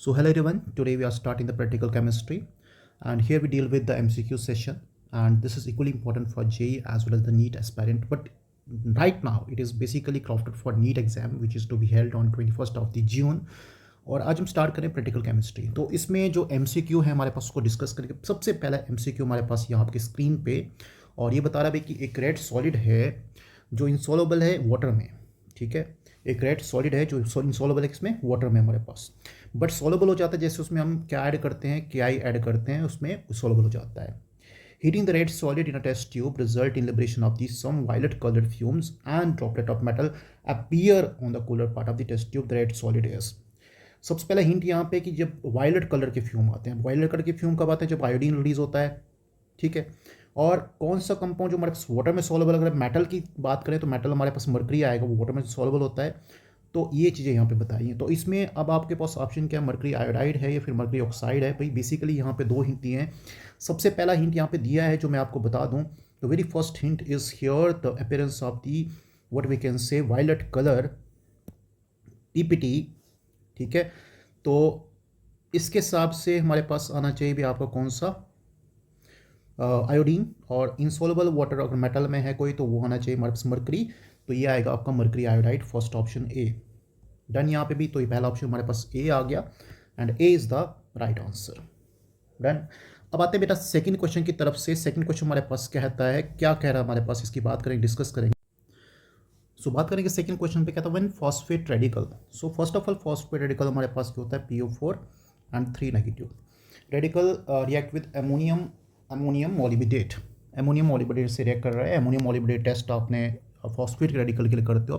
So hello everyone, today we are starting the practical chemistry and here we deal with the MCQ session, and this is equally important for JEE as well as the NEET aspirant, but right now it is basically crafted for NEET exam which is to be held on 21st of the June। और आज हम start करें practical chemistry. तो इसमें जो MCQ है हमारे पास उसको डिस्कस करेंगे। सबसे पहला MCQ हमारे पास यहाँ आपकी स्क्रीन पे, और ये बता रहा है कि एक रेड सॉलिड है जो इंसॉल्युबल है वाटर में। ठीक है, एक रेड सॉलिड है जो इंसॉल्युबल है किसमें, वाटर में हमारे पास, बट सॉल्युबल हो जाता है जैसे उसमें हम क्या ऐड करते हैं, क्या ऐड करते हैं उसमें सॉल्युबल हो जाता है। Heating the red solid in a test tube result in liberation of these some violet colored fumes and droplet of metal appear on the cooler part of the test tube the red solid is। सबसे पहला hint यहाँ पे कि जब violet colour के fume आते हैं, violet colour के फ्यूम कब आते हैं, जब आयोडीन रिलीज होता है। ठीक है, और कौन सा कंपाउंड जो हमारे पास वाटर में सॉल्युबल, अगर मेटल की बात करें तो मेटल हमारे पास मर्करी आएगा, वो वाटर में सॉल्युबल होता है। तो ये चीज़ें यहाँ पे बताई हैं। तो इसमें अब आपके पास ऑप्शन क्या है, मर्करी आयोडाइड है या फिर मर्करी ऑक्साइड है। भाई बेसिकली यहाँ पे दो हिंट दिए हैं। सबसे पहला हिंट यहाँ पे दिया है जो मैं आपको बता दूँ, the very first hint is here the appearance of the what we can say violet colour PPT. ठीक है, तो इसके हिसाब से हमारे पास आना चाहिए भी आपका कौन सा, आयोडीन, और इंसॉल्युबल वाटर अगर मेटल में है कोई तो वो होना चाहिए हमारे पास मर्करी। तो ये आएगा आपका mercury iodide, first option A. Done यहाँ पे भी, तो ये पहला ऑप्शन हमारे पास ए आ गया and A is the right answer. Done. अब आते हैं बेटा सेकंड क्वेश्चन की तरफ से। सेकंड क्वेश्चन हमारे पास कहता है, क्या कह रहा है हमारे पास, इसकी बात करेंगे, डिस्कस करेंगे। सो बात करेंगे सेकंड क्वेश्चन पे, कहता है when phosphate radical. So first of all phosphate radical हमारे पास क्या होता है, PO4 and 3 negative radical react with ammonium मोलिबिडेट। Ammonium मोलिबिडेट से रिएक्ट कर रहा है। अमोनियम मोलिबिडेट टेस्ट आपने फॉस्फेट रेडिकल के लिए करते हो,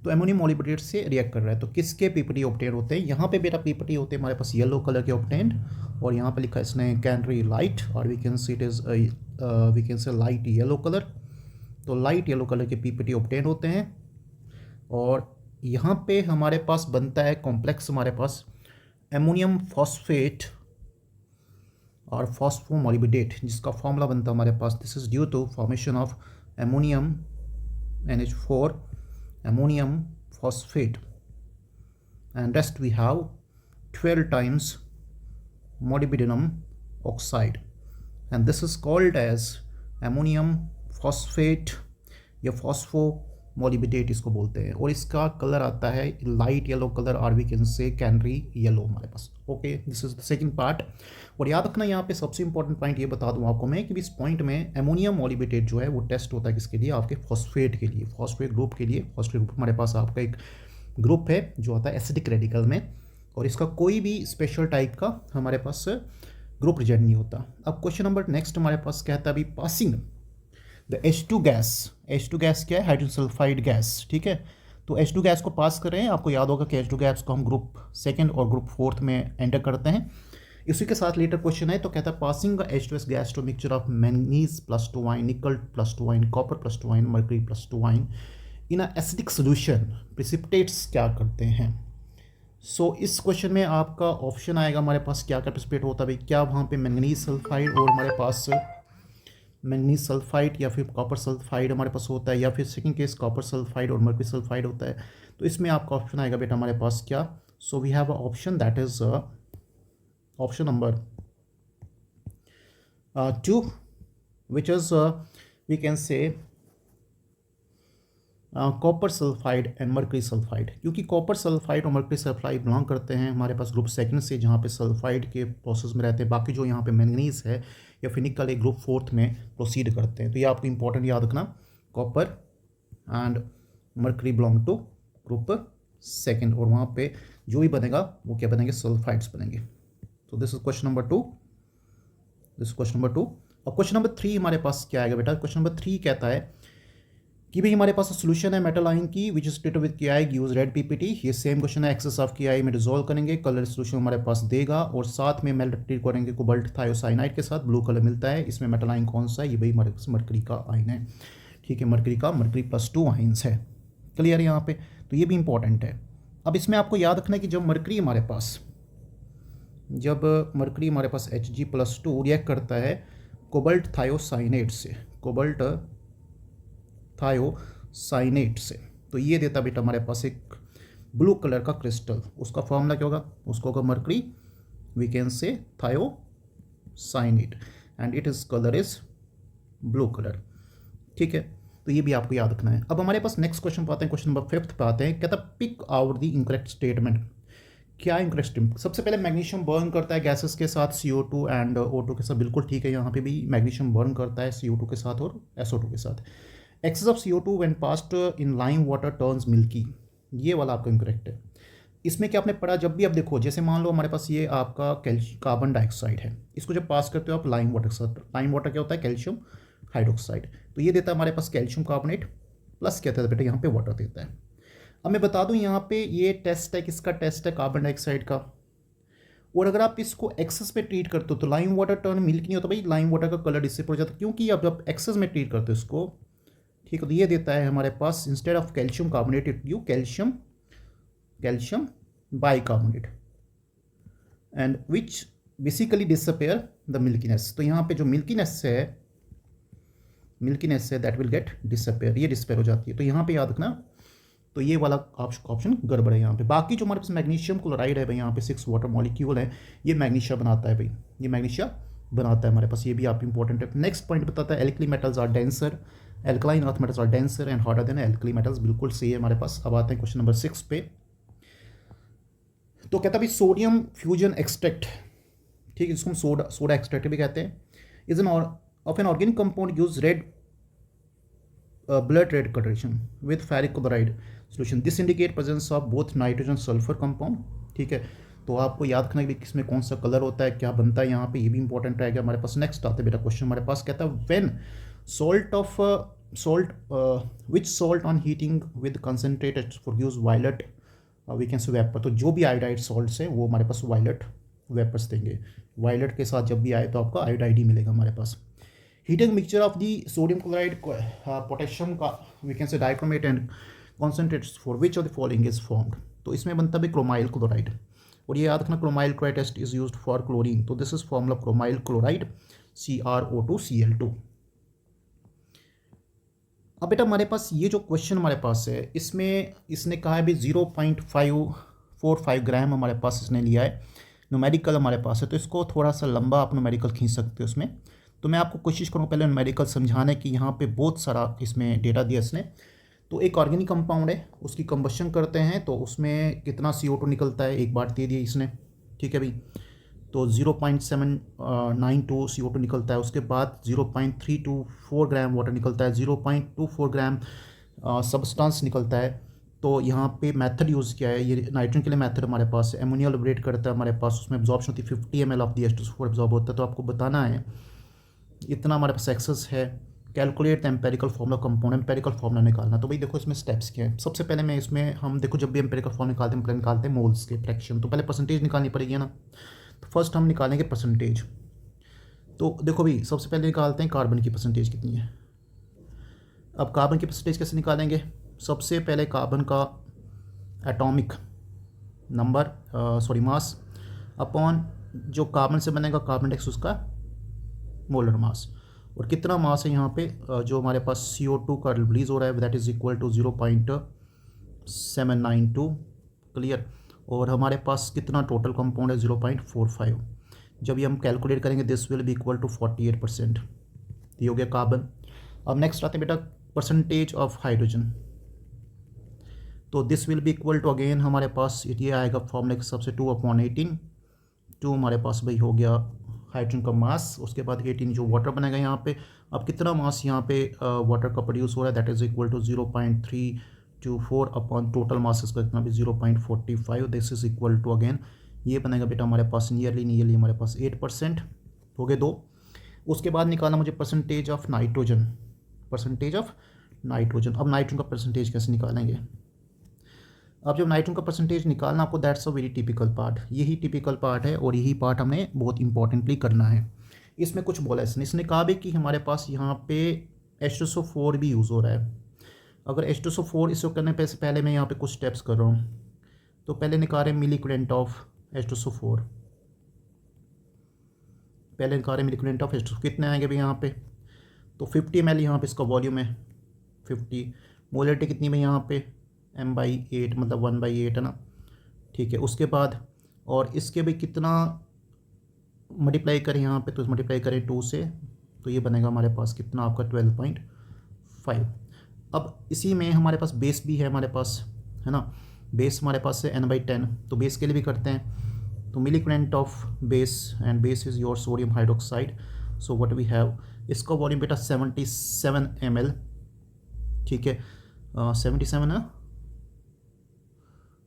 तो अमोनियम मोलिबिडेट से रिएक्ट कर रहा है। तो किसके पीपीटी ऑब्टेन होते हैं, यहाँ पे बेटा पीपीटी होते हैं हमारे पास येलो कलर के ऑब्टेन्ड, और यहाँ पे लिखा है इसने कैनरी लाइट, और we can see it is we can say light yellow colour. तो लाइट येलो कलर के पीपीटी ऑब्टेन होते हैं, और यहाँ पे हमारे पास बनता है कॉम्प्लेक्स हमारे पास अमोनियम फॉस्फेट और फॉस्फोमोलिबिडेट, जिसका फॉर्मूला बनता है हमारे पास, this is due to formation of ammonium NH4 ammonium phosphate, and rest we have 12 times molybdenum oxide, and this is called as ammonium phosphate या फॉस्फोमोलिबिडेट इसको बोलते हैं, और इसका कलर आता है लाइट येलो कलर, और we can say canary yellow हमारे पास। Okay, this is the second part. और याद रखना यहाँ पे सबसे इंपॉर्टेंट पॉइंट ये बता दूँ आपको मैं कि इस पॉइंट में अमोनियम मोलिबिडेट जो है वो टेस्ट होता है किसके लिए, आपके फॉस्फेट के लिए, फॉस्फेट ग्रुप के लिए। फॉस्फेट ग्रुप हमारे पास आपका एक ग्रुप है जो आता है एसिडिक रेडिकल में, और इसका कोई भी स्पेशल टाइप का हमारे पास ग्रुप प्रेजेंट नहीं होता। अब क्वेश्चन नंबर नेक्स्ट हमारे पास कहता है अभी passing the H2 gas. H2 gas क्या है, हाइड्रोजन सल्फाइड गैस। ठीक है, तो H2 गैस को पास कर रहे हैं। आपको याद होगा कि H2 गैस को हम ग्रुप सेकंड और ग्रुप फोर्थ में एंटर करते हैं। इसी के साथ लेटर क्वेश्चन है, तो कहता है passing H2S gas to mixture of manganese +2 ion, nickel +2 ion, copper +2 ion, mercury +2 ion in a acidic solution precipitates क्या करते हैं। सो इस क्वेश्चन में आपका ऑप्शन आएगा हमारे पास क्या क्या प्रिसिपिटेट होता है, क्या वहाँ पे मैंगनीज सल्फाइड और हमारे पास मैंगनीज सल्फाइड या फिर कॉपर सल्फाइड हमारे पास होता है, या फिर सेकंड केस कॉपर सल्फाइड और मर्करी सल्फाइड होता है। तो इसमें आपका ऑप्शन आएगा बेटा हमारे पास क्या, so we have a option that is option number 2 which is we can say copper sulphide and mercury sulphide, क्योंकि कॉपर सल्फाइड और मर्करी सल्फाइड बिलोंग करते हैं हमारे पास ग्रुप सेकंड से, जहाँ पे सल्फाइड के प्रोसेस में रहते हैं। बाकी जो यहाँ पे मैंगनीज है या फिर निकल एक ग्रुप फोर्थ में प्रोसीड करते हैं। तो ये आपको इंपॉर्टेंट याद रखना, copper and mercury belong to group second, और वहाँ पे जो भी बनेगा वो क्या बनेंगे, सल्फाइड्स बनेंगे। तो this is question number 2, this question number 2। और क्वेश्चन नंबर 3 हमारे पास क्या आएगा बेटा, क्वेश्चन नंबर 3 कहता है कि भाई हमारे पास सोल्यूशन है मेटल आयन की which is treated with KI use red PPT. ये सेम क्वेश्चन है, एक्सेस ऑफ KI में डिजोल्व करेंगे, कलर सोल्यूशन हमारे पास देगा, और साथ में मेल्ट करेंगे कोबाल्ट थायोसाइनाइड के साथ, ब्लू कलर मिलता है। इसमें मेटल आयन कौन सा है, ये भाई हमारे पास मर्करी का आयन है। ठीक है, मर्करी का, मर्करी +2 आयन्स है। क्लियर है यहाँ पे, तो ये भी इंपॉर्टेंट है। अब इसमें आपको याद रखना है कि जब मर्करी हमारे पास Hg+2 रिएक्ट करता है कोबाल्ट थायोसाइनेट से, कोबाल्ट थायोसाइनेट से, तो ये देता बेटा हमारे पास एक ब्लू कलर का क्रिस्टल, उसका फॉर्मूला क्या होगा, उसको होगा mercury, we can say thiocyanate and it is colour is blue colour. ठीक है, तो ये भी आपको याद रखना है। अब हमारे पास नेक्स्ट क्वेश्चन पे आते हैं, क्वेश्चन नंबर 5 पे आते हैं। कहता pick out the incorrect statement. क्या इनकरेक्ट स्टेटमेंट? सबसे पहले मैग्नीशियम बर्न करता है गैसेस के साथ, CO2 एंड O2 के साथ, बिल्कुल ठीक है। यहाँ पे भी मैग्नीशियम बर्न करता है CO2 के साथ और SO2 के साथ। Excess of CO2 when passed in lime water turns milky, ये वाला आपका इनकरेक्ट है। इसमें क्या आपने पढ़ा, जब भी आप देखो, जैसे मान लो हमारे पास ये आपका कार्बन डाइऑक्साइड है, इसको जब पास करते हो आप लाइम वाटर के साथ, लाइम वाटर क्या होता है, कैल्शियम हाइड्रोक्साइड, तो ये देता है हमारे पास कैल्शियम कार्बोनेट प्लस क्या था बेटा, यहाँ पे वाटर देता है। अब मैं बता दूं यहाँ पे ये टेस्ट है, किसका टेस्ट है, कार्बन डाइऑक्साइड का। और अगर आप इसको एक्सेस में ट्रीट करते हो तो लाइम वाटर टर्न मिल्क नहीं होता भाई, लाइम वाटर का कलर इससे पड़ जाता है, क्योंकि अब जब एक्सेस में ट्रीट करते हो इसको, ठीक है, तो ये देता है हमारे पास instead of calcium carbonate it you calcium bicarbonate and which basically disappear the milkiness. तो यहाँ पे जो मिल्कीनेस है दैट विल गेट डिसअपेयर, ये डिसअपेयर हो जाती है। तो यहाँ पे याद रखना, तो ये वाला ऑप्शन गड़बड़ है यहाँ पे। बाकी जो हमारे पास मैग्नीशियम क्लोराइड है भाई, यहाँ पे 6 वाटर मॉलिक्यूल है, ये मैग्नीशिया बनाता है भाई, ये मैग्नीशिया बनाता है हमारे पास, ये भी आप इंपॉर्टेंट है। नेक्स्ट पॉइंट बताता है alkali metals are denser, alkaline earth metals are denser and harder than alkali metals, बिल्कुल सही है हमारे पास। अब आते हैं क्वेश्चन नंबर 6 पे। तो कहता है भाई सोडियम फ्यूजन एक्सट्रैक्ट, ठीक है, जिसको हम सोडा एक्सट्रैक्ट भी कहते हैं, is an of an organic compound use red blood red coloration with ferric chloride solution. This indicate presence of both nitrogen sulfur compound। ठीक है, तो आपको याद रखना कि किसमें कौन सा कलर होता है, क्या बनता है यहाँ पे, ये भी इंपॉर्टेंट रहेगा हमारे पास। नेक्स्ट आते हैं बेटा क्वेश्चन हमारे पास, कहता है when which salt on heating with concentrated produce violet we can say vapour. तो जो भी आयोडाइड सॉल्ट्स हैं वो हमारे पास वायलेट वेपर्स देंगे, वायलेट के साथ जब भी आए तो आपका आयोडाइड ही मिलेगा हमारे पास। Heating mixture of the sodium chloride potassium का we can say dichromate and concentrates for which of the following is formed. तो इसमें बनता है क्रोमाइल क्लोराइड, और ये याद रखना chromyl chloride test is used for chlorine. तो this is formula chromyl chloride CrO2Cl2। अब बेटा हमारे पास ये जो क्वेश्चन हमारे पास है, इसमें इसने कहा है भी 0.545 ग्राम हमारे पास इसने लिया है, न्यूमेरिकल हमारे पास है, तो इसको थोड़ा सा लंबा आप न्यूमेरिकल खींच सकते हो इसमें। तो मैं आपको कोशिश करूँ पहले न्यूमेरिकल समझाने की, यहाँ पे बहुत सारा इसमें डेटा दिया इसने। तो एक ऑर्गेनिक कंपाउंड है, उसकी कंबशन करते हैं तो उसमें कितना CO2 निकलता है, एक बार दे दिया इसने, ठीक है भाई, तो 0.792 CO2 निकलता है। उसके बाद 0.324 ग्राम वाटर निकलता है, 0.24 ग्राम सब्सटेंस निकलता है। तो यहाँ पे मेथड यूज़ किया है, ये नाइट्रोजन के लिए मेथड हमारे पास है, एमोनिया लिबरेट करता है हमारे पास, उसमें एब्जॉर्प्शन होती है 50 ml of the H2SO4 absorb होता है। तो आपको बताना है इतना हमारे पास एक्सेस है, calculate the empirical formula compound, empirical formula निकालना। तो भाई देखो इसमें स्टेप्स क्या है। सबसे पहले मैं इसमें हम देखो जब भी एम्पेरिकल फॉर्मूला निकालते हैं मोल्स के फ्रैक्शन, तो पहले परसेंटेज निकालनी पड़ेगी ना। तो फर्स्ट हम निकालेंगे परसेंटेज। तो देखो भाई सबसे पहले निकालते हैं कार्बन की परसेंटेज कितनी है। अब कार्बन की परसेंटेज कैसे निकालेंगे, सबसे पहले कार्बन का एटॉमिक नंबर मास अपॉन जो कार्बन से बनेगा कार्बन डाइऑक्साइड उसका मोलर मास, और कितना मास है यहाँ पे जो हमारे पास CO2 का रिलीज हो रहा है that is equal to 0.792, clear. और हमारे पास कितना टोटल कंपाउंड है 0.45। जब ये हम कैलकुलेट करेंगे this will be equal to 48%। ये हो गया कार्बन। अब नेक्स्ट आते हैं बेटा परसेंटेज ऑफ हाइड्रोजन। तो this will be equal to again हमारे पास ये आएगा फॉर्मूले के हिसाब से 2/18। 2 हमारे पास भाई हो गया हाइड्रोजन का मास, उसके बाद 18 जो वाटर बनेगा यहाँ पे। अब कितना मास यहाँ पे वाटर का प्रोड्यूस हो रहा है that is equal to 0.324 upon total mass इसका कितना भी 0.45। This is equal to again ये बनेगा बेटा हमारे पास नियरली हमारे पास 8% हो गए 2। उसके बाद निकालना मुझे परसेंटेज ऑफ नाइट्रोजन, अब नाइट्रोजन का परसेंटेज कैसे निकालेंगे। अब जब नाइट्रोजन का परसेंटेज निकालना आपको that's a very typical part, यही टिपिकल पार्ट है और यही पार्ट हमें बहुत इंपॉर्टेंटली करना है। इसमें कुछ बोला इसने कहा भी कि हमारे पास यहाँ पे H2SO4 भी यूज़ हो रहा है। अगर H2SO4 इसको करने पे से पहले मैं यहाँ पे कुछ स्टेप्स कर रहा हूँ। तो पहले निकाल रहे मिलीक्यूलेंट ऑफ H2SO4, पहले निकाल रहे मिलीक्यूलेंट ऑफ H2SO4 कितने आएंगे भाई यहाँ पे, तो 50 ml यहाँ पे इसका वॉल्यूम है 50। मोलरिटी कितनी में यहाँ पे m/8 मतलब 1/8 है ना, ठीक है। उसके बाद और इसके भी कितना मल्टीप्लाई करें यहाँ पे, तो मल्टीप्लाई करें 2 से, तो ये बनेगा हमारे पास कितना आपका 12.5। अब इसी में हमारे पास बेस भी है हमारे पास, है ना, बेस हमारे पास है n/10, तो बेस के लिए भी करते हैं। तो milligram of base and base is your sodium hydroxide. So what we have, इसका वॉल्यूम बेटा 77 ml, ठीक है, 77 है,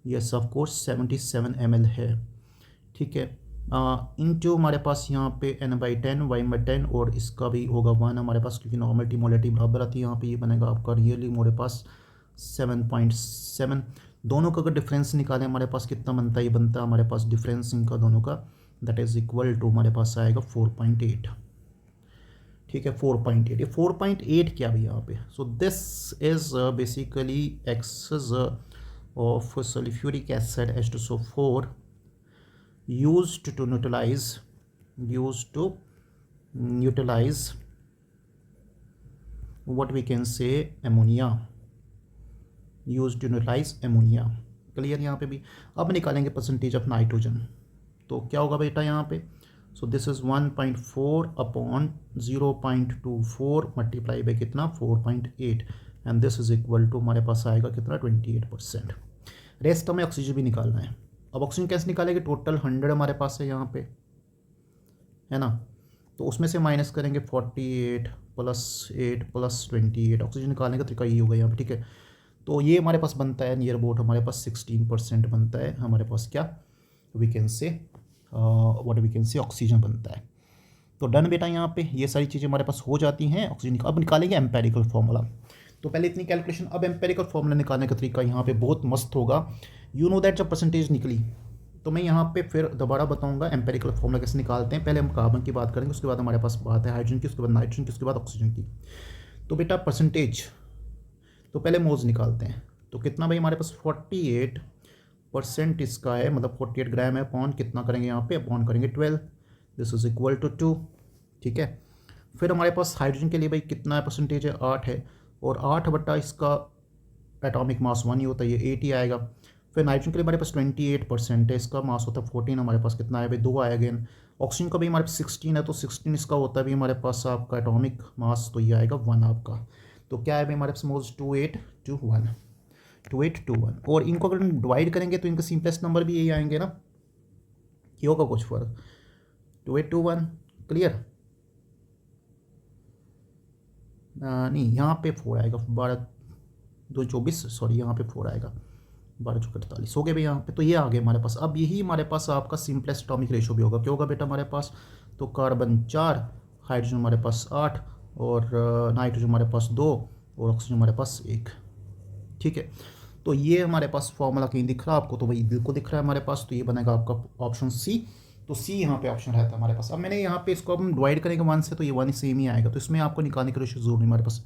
यस ऑफ कोर्स 77 ml है, ठीक है। इनटू हमारे पास यहाँ पे n/10 y/10 और इसका भी होगा 1 हमारे पास, क्योंकि नॉर्मलिटी मोलिटी बराबर आती है यहाँ पे। ये बनेगा आपका रियली हमारे पास 7.7। दोनों का अगर डिफरेंस निकालें हमारे पास कितना बनता है, ये बनता है हमारे पास डिफरेंस इनका दोनों का, दैट इज़ इक्वल टू हमारे पास आएगा 4.8, ठीक है, 4.8। ये 4.8 क्या भी यहाँ पे, so this is basically excess of sulphuric acid H2SO4 used to neutralize what we can say ammonia, used to neutralize ammonia। Clear यहाँ पे भी। अब निकालेंगे परसेंटेज ऑफ नाइट्रोजन, तो क्या होगा बेटा यहाँ पे, so this is 1.4 upon 0.24 multiply by कितना 4.8 and this is equal to हमारे पास आएगा कितना 28%। रेस्ट हमें ऑक्सीजन भी निकालना है। अब ऑक्सीजन कैसे निकालेंगे, टोटल 100 हमारे पास है यहाँ पे, है ना, तो उसमें से माइनस करेंगे 48 + 8 + 28, ऑक्सीजन निकालने का तरीका ये होगा यहाँ पे, ठीक है। तो ये हमारे पास बनता है नियर अबाउट हमारे पास 16% बनता है हमारे पास, क्या we can say what we can say oxygen बनता है। तो डन बेटा, यहाँ पे ये सारी चीज़ें हमारे पास हो जाती हैं ऑक्सीजन। अब निकालेंगे एम्पेरिकल फार्मूला। तो पहले इतनी कैलकुलेशन, अब एम्पेरिकल फार्मूला निकालने का तरीका यहाँ पे बहुत मस्त होगा। यू नो दैट जब परसेंटेज निकली तो मैं यहाँ पे फिर दोबारा बताऊँगा एम्पेरिकल फार्मूला कैसे निकालते हैं। पहले हम कार्बन की बात करेंगे, उसके बाद हमारे पास बात है हाइड्रोजन की, उसके बाद नाइट्रोजन की, उसके बाद ऑक्सीजन की। तो बेटा परसेंटेज, तो पहले मोल्स निकालते हैं। तो कितना भाई हमारे पास 48% इसका है, मतलब 48 ग्राम है, अपॉन कितना करेंगे यहाँ पे, अपॉन करेंगे 12, दिस इज इक्वल टू 2, ठीक है। फिर हमारे पास हाइड्रोजन के लिए भाई कितना है परसेंटेज है, 8 है, और 8 बटा इसका एटॉमिक मास 1 ही होता है, ये 8 ही आएगा। फिर नाइट्रोजन के लिए हमारे पास 28% है, इसका मास होता है 14, हमारे पास कितना है भाई 2 आया अगेन। ऑक्सीजन का भी हमारे पास 16 है, तो 16 इसका होता है भी हमारे पास आपका एटॉमिक मास, तो ये आएगा 1 आपका। तो क्या है भाई हमारे पास मोल्स 2821 और इनको अगर हम डिवाइड करेंगे तो इनका सिंपलेस्ट नंबर भी यही आएंगे ना, ये होगा कुछ फर्क 2821, क्लियर। नहीं, यहाँ पे 4 आएगा, 12 2 24, सॉरी यहाँ पे 4 आएगा, 12 4 48 हो गए भाई यहाँ पे। तो ये आ गए हमारे पास। अब यही हमारे पास आपका सिंपलेस्ट एटॉमिक रेशो भी होगा, क्या होगा बेटा हमारे पास, तो कार्बन 4, हाइड्रोजन हमारे पास 8 और नाइट्रोजन हमारे पास 2 और ऑक्सीजन हमारे पास 1, ठीक है। तो ये हमारे पास फॉर्मूला कहीं दिख रहा है आपको, तो भाई बिल्कुल दिख रहा है हमारे पास, तो ये बनेगा आपका ऑप्शन सी। तो सी यहाँ पे ऑप्शन रहता है हमारे पास। अब मैंने यहाँ पे इसको हम डिवाइड करेंगे 1 से, तो ये 1 सेम ही आएगा, तो इसमें आपको निकालने की रेशो जरूर नहीं हमारे पास।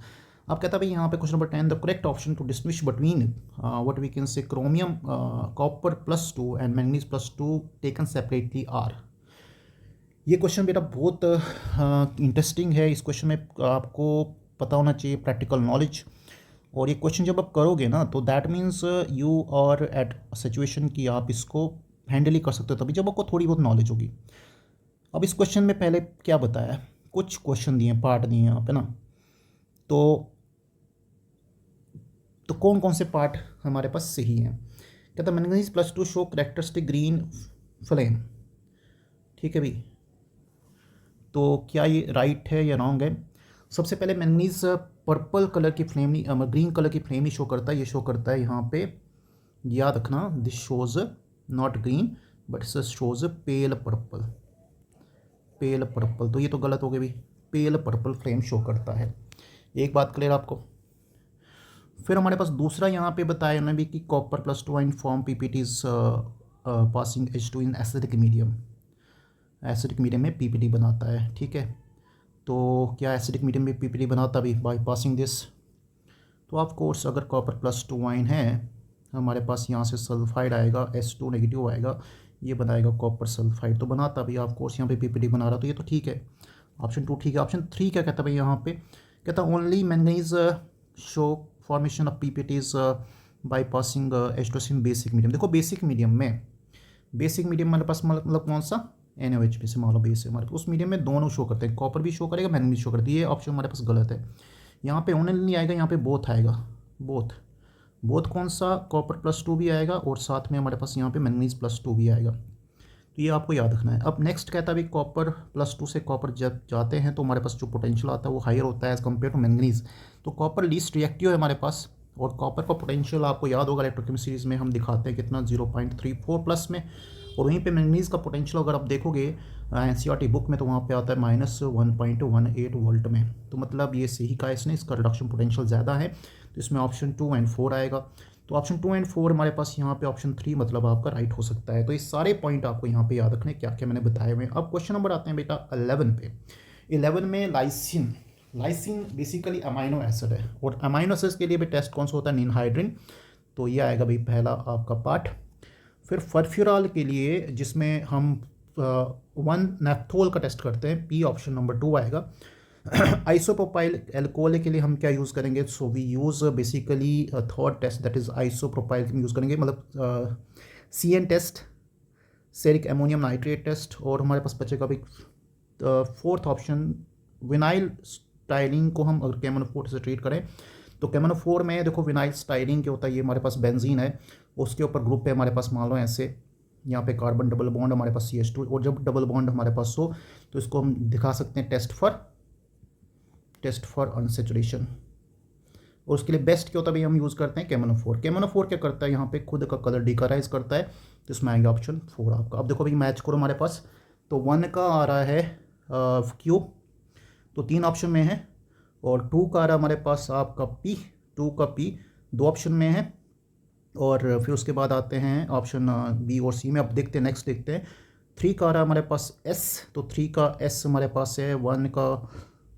अब कहता है भाई यहाँ पे question number 10, the correct option to distinguish between what we can say chromium copper +2 and manganese +2 taken separately are. ये क्वेश्चन बेटा बहुत इंटरेस्टिंग है। इस क्वेश्चन में आपको पता होना चाहिए प्रैक्टिकल नॉलेज, और ये क्वेश्चन जब आप करोगे ना तो that means you are at situation कि आप इसको हैंडल ही कर सकते हो, तभी जब आपको थोड़ी बहुत नॉलेज होगी। अब इस क्वेश्चन में पहले क्या बताया, कुछ क्वेश्चन दिए, पार्ट दिए यहाँ पे ना, तो कौन कौन से पार्ट हमारे पास सही हैं। कहता है manganese +2 show characteristic green flame, ठीक है भाई, तो क्या ये राइट है या रॉन्ग है। सबसे पहले मैंगनीज पर्पल कलर की फ्लेम नहीं, ग्रीन कलर की फ्लेम नहीं शो करता है, ये शो करता है यहाँ पे, याद रखना, this shows not green but it shows pale purple, pale purple, तो ये तो गलत हो गया भाई, पेल पर्पल फ्लेम शो करता है। एक बात क्लियर आपको। फिर हमारे पास दूसरा यहाँ पे बताया उन्होंने भी कि copper +2 in form PPTs passing H2 in acidic medium, acidic medium में PPT बनाता है, ठीक है। तो क्या एसिडिक मीडियम में PPT बनाता भी बाय पासिंग दिस, तो ऑफ कोर्स अगर कॉपर +2 आयन है हमारे पास, यहाँ से सल्फाइड आएगा, H2 नेगेटिव आएगा, ये बनाएगा कॉपर सल्फाइड, तो बनाता भी ऑफ कोर्स यहाँ पे PPT बना रहा, तो ये तो ठीक है, ऑप्शन 2 ठीक है। ऑप्शन 3 क्या कहता है भाई यहाँ पे, कहता only manganese show formation of PPTs by passing एस्ट्रोसिन बेसिक मीडियम। देखो बेसिक मीडियम हमारे पास मतलब कौन सा NaOH से मान लो बेस है हमारे पास, उस मीडियम में दोनों शो करते हैं, कॉपर भी शो करेगा, मैंगनीज शो करती है। ये ऑप्शन हमारे पास गलत है, यहाँ पे ओनली नहीं आएगा, यहाँ पे बोथ आएगा। बोथ कौन सा, कॉपर +2 भी आएगा और साथ में हमारे पास यहाँ पे मैंगनीज +2 भी आएगा। तो ये आपको याद रखना है। अब नेक्स्ट कहता है भाई कॉपर +2 से कॉपर जब जाते हैं तो हमारे पास जो पोटेंशियल आता है वो हायर होता है एज़ कम्पेयर टू मैंगनीज। तो कॉपर लीस्ट रिएक्टिव है हमारे पास, और कॉपर का पोटेंशियल आपको याद होगा इलेक्ट्रोकेमिस्ट्री सीरीज में हम दिखाते हैं कितना 0.34 प्लस में। और वहीं पे मैंगनीज का पोटेंशियल अगर आप देखोगे NCERT बुक में तो वहाँ पे आता है -1.18 वोल्ट में। तो मतलब ये सही का इसने, इसका रिडक्शन पोटेंशियल ज़्यादा है, तो इसमें ऑप्शन 2 एंड 4 आएगा। तो ऑप्शन 2 एंड 4 हमारे पास यहाँ पे ऑप्शन 3 मतलब आपका राइट हो सकता है। तो ये सारे पॉइंट आपको यहाँ पे याद रखने क्या क्या मैंने बताए हुए हैं। अब क्वेश्चन नंबर आते हैं बेटा 11 पे। 11 में लाइसिन बेसिकली अमाइनो एसिड है, और अमाइनो एसिड के लिए भी टेस्ट कौन सा होता है, निनहाइड्रिन। तो ये आएगा भाई पहला आपका पार्ट। फिर फर्फ्यूराल के लिए जिसमें हम 1-नेप्थोल का टेस्ट करते हैं, P ऑप्शन नंबर 2 आएगा। आइसोप्रोपाइल एल्कोहल के लिए हम क्या यूज़ करेंगे, so we use basically third test that is isopropyl use करेंगे, मतलब CN test, ceric ammonium nitrate test. और हमारे पास बचेगा भी फोर्थ ऑप्शन विनाइल स्टाइलिंग को हम अगर केमोनोफोर से ट्रीट करें तो केमोनोफोर में देखो विनाइल स्टाइलिंग क्या होता है, ये हमारे पास बेंजीन है, उसके ऊपर ग्रुप है हमारे पास मान लो ऐसे, यहाँ पे कार्बन डबल बॉन्ड हमारे पास CH2, और जब डबल बॉन्ड हमारे पास हो तो इसको हम दिखा सकते हैं टेस्ट फॉर अनसेचुरेशन। और उसके लिए बेस्ट क्या होता है भाई, हम यूज़ करते हैं केमोनोफोर क्या करता है, यहाँ पे खुद का कलर डिकलराइज करता है, तो इसमें आएगा ऑप्शन 4 आपका। अब देखो भाई मैच करो हमारे पास, तो 1 का आ रहा है Q, तो 3 ऑप्शन में है, और 2 का आ रहा है हमारे पास आपका P 2 ऑप्शन में है, और फिर उसके बाद आते हैं ऑप्शन B और C में। अब देखते हैं नेक्स्ट देखते हैं 3 का आ रहा है हमारे पास S, तो 3 का S हमारे पास है,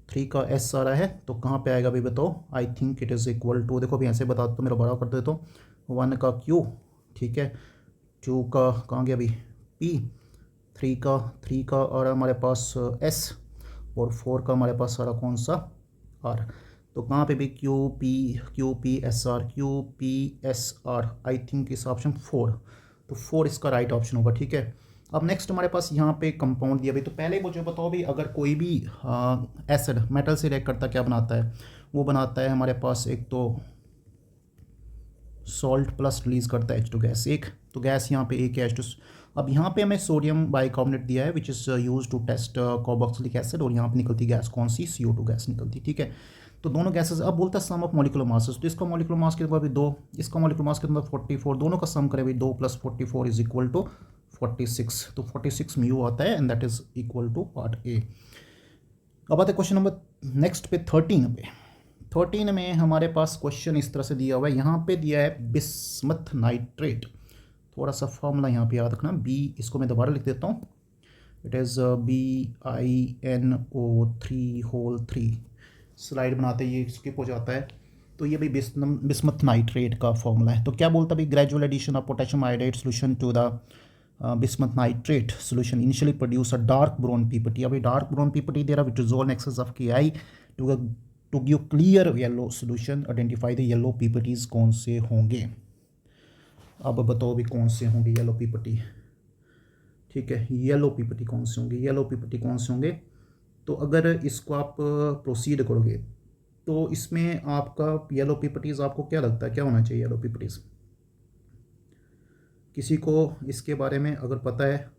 3 का S आ रहा है, तो कहाँ पे आएगा भाई बताओ, I think it is equal to, देखो अभी ऐसे बता दो तो मेरा बड़ा कर देता हूँ, 1 का Q, ठीक है, 2 का कहाँ गया अभी P, 3 का आ रहा है हमारे पास S, और 4 का हमारे पास आ रहा कौन सा R। तो कहाँ पे भी QPSR आई थिंक इस ऑप्शन 4, तो 4 इसका राइट ऑप्शन होगा, ठीक है। अब नेक्स्ट हमारे पास यहाँ पे कंपाउंड दिया भाई, तो पहले मुझे बताओ भाई अगर कोई भी एसिड मेटल से रिएक्ट करता क्या बनाता है, वो बनाता है हमारे पास एक तो सॉल्ट प्लस रिलीज करता है H2 गैस, एक तो गैस यहाँ पे एक है H2। अब यहाँ पे हमें सोडियम बाइकार्बोनेट दिया है which is use to test carboxylic acid, और यहाँ पे निकलती गैस कौन सी, CO2 गैस निकलती, ठीक है। तो दोनों गैसेस, अब बोलता है सम ऑफ मॉलिक्यूलर मासेस, तो इसका मॉलिक्यूलर मास कितना भी 2, इसका मॉलिक्यूलर मास कितना 44, दोनों का सम करें भाई 2 + 44 इज इक्वल टू 46, तो 46 म्यू आता है, and that is equal to part A। अब आते क्वेश्चन नंबर नेक्स्ट पे 13 में हमारे पास क्वेश्चन इस तरह से दिया हुआ है, यहाँ पे दिया है बिस्मथ नाइट्रेट, थोड़ा सा फॉर्मूला यहाँ पे याद रखना, B इसको मैं दोबारा लिख देता हूँ, इट इज़ BiNO3 स्लाइड बनाते ये स्किप हो जाता है, तो ये भाई बिस्मथ नाइट्रेट का फॉर्मूला है। तो क्या बोलता है भाई, gradual addition of potassium iodide solution to the bismuth nitrate solution initially produce a dark brown PPT। अभी dark brown PPT दे रहा, which dissolve in excess of Ki to give clear yellow solution। identify the yellow PPTs कौन से होंगे, अब बताओ भी कौन से होंगे येलो PPT, ठीक है, येलो PPT कौन से होंगे, तो अगर इसको आप प्रोसीड करोगे तो इसमें आपका येलो PPTs आपको क्या लगता है क्या होना चाहिए येलो PPTs, किसी को इसके बारे में अगर पता है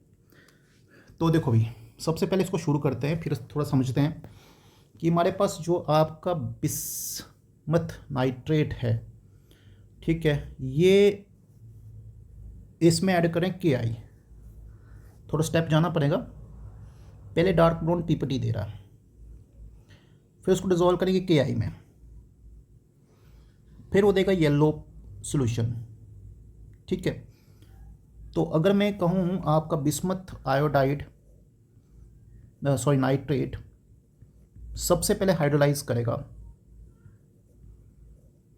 तो देखो भाई सबसे पहले इसको शुरू करते हैं, फिर थोड़ा समझते हैं कि हमारे पास जो आपका बिस्मथ नाइट्रेट है, ठीक है, ये इसमें ऐड करें Ki, थोड़ा स्टेप जाना पड़ेगा, पहले डार्क ब्राउन PPT दे रहा है, फिर उसको डिजोल्व करेंगे Ki में, फिर वो देगा येलो सोल्यूशन, ठीक है। तो अगर मैं कहूँ आपका बिस्मथ आयोडाइड नाइट्रेट सबसे पहले हाइड्रोलाइज करेगा,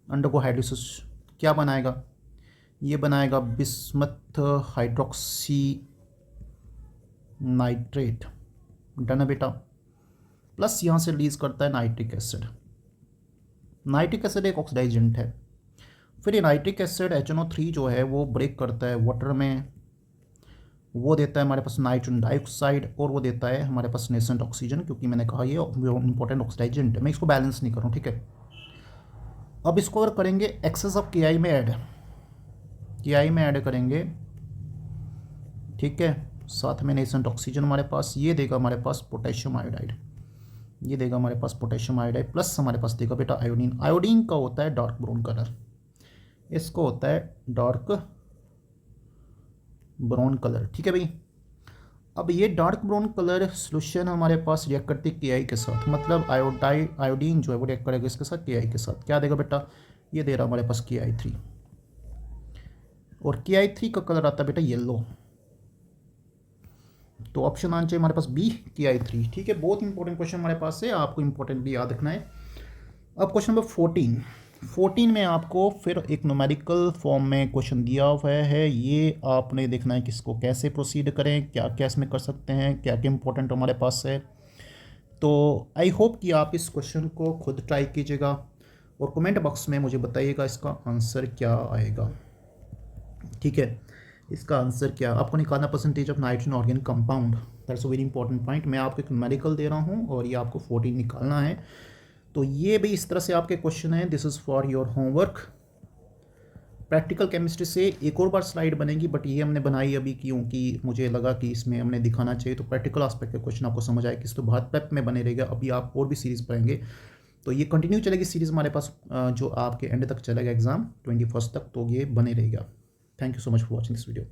अंडरगो हाइड्रोलिसिस, क्या बनाएगा, ये बनाएगा बिस्मथ हाइड्रोक्सी नाइट्रेट, डन है बेटा, प्लस यहाँ से रिलीज करता है नाइट्रिक एसिड एक ऑक्सीडाइजेंट है, फिर ये नाइट्रिक एसिड HNO3 जो है वो ब्रेक करता है वाटर में, वो देता है हमारे पास नाइट्रोजन डाइऑक्साइड, और वो देता है हमारे पास नेसेंट ऑक्सीजन, क्योंकि मैंने कहा ये इंपॉर्टेंट ऑक्सीडाइजेंट है। मैं इसको बैलेंस नहीं कर रहा हूँ, ठीक है। अब इसको अगर करेंगे एक्सेस ऑफ KI में ऐड, KI में ऐड करेंगे, ठीक है, साथ में नेसेंट ऑक्सीजन हमारे पास, ये देगा हमारे पास पोटेशियम आयोडाइड, ये देगा हमारे पास पोटेशियम आयोडाइड, प्लस हमारे पास देगा बेटा आयोडीन। आयोडीन का होता है डार्क ब्राउन कलर, इसको होता है डार्क ब्राउन कलर, ठीक है भाई। अब ये डार्क ब्राउन कलर सोल्यूशन हमारे पास रिएक्ट करती है KI के साथ, मतलब आयोडीन जो है वो रिएक्ट करेगा इसके साथ KI के साथ। क्या देगा बेटा, ये दे रहा हमारे पास KI3, और KI3 का कलर आता है बेटा येलो। तो ऑप्शन आना चाहिए हमारे पास B, KI3, ठीक है। बहुत इंपॉर्टेंट क्वेश्चन हमारे पास है, आपको इंपॉर्टेंटली याद रखना है। अब क्वेश्चन नंबर 14 में आपको फिर एक न्यूमेरिकल फॉर्म में क्वेश्चन दिया हुआ है, ये आपने देखना है कि इसको कैसे प्रोसीड करें, क्या क्या इसमें कर सकते हैं, क्या क्या इंपॉर्टेंट हमारे पास है। तो आई होप कि आप इस क्वेश्चन को खुद ट्राई कीजिएगा और कमेंट बॉक्स में मुझे बताइएगा इसका आंसर क्या आएगा, ठीक है। इसका आंसर क्या आपको निकालना, percentage of nitrogen organic compound, that's a very important point. मैं आपको एक न्यूमेरिकल दे रहा हूँ और ये आपको 14 निकालना है। तो ये भी इस तरह से आपके क्वेश्चन हैं, this is for your homework. Practical chemistry से एक और बार स्लाइड बनेगी, बट ये हमने बनाई अभी क्योंकि मुझे लगा कि इसमें हमने दिखाना चाहिए, तो प्रैक्टिकल एस्पेक्ट का क्वेश्चन आपको समझ आए कि इस तो बहुत प्रेप में बने रहेगा। अभी आप और भी सीरीज़ पढ़ेंगे, तो ये कंटिन्यू चलेगी सीरीज़ हमारे पास, जो आपके एंड तक चलेगा एग्जाम 21 तक, तो ये बने रहेगा। Thank you so much for watching this video.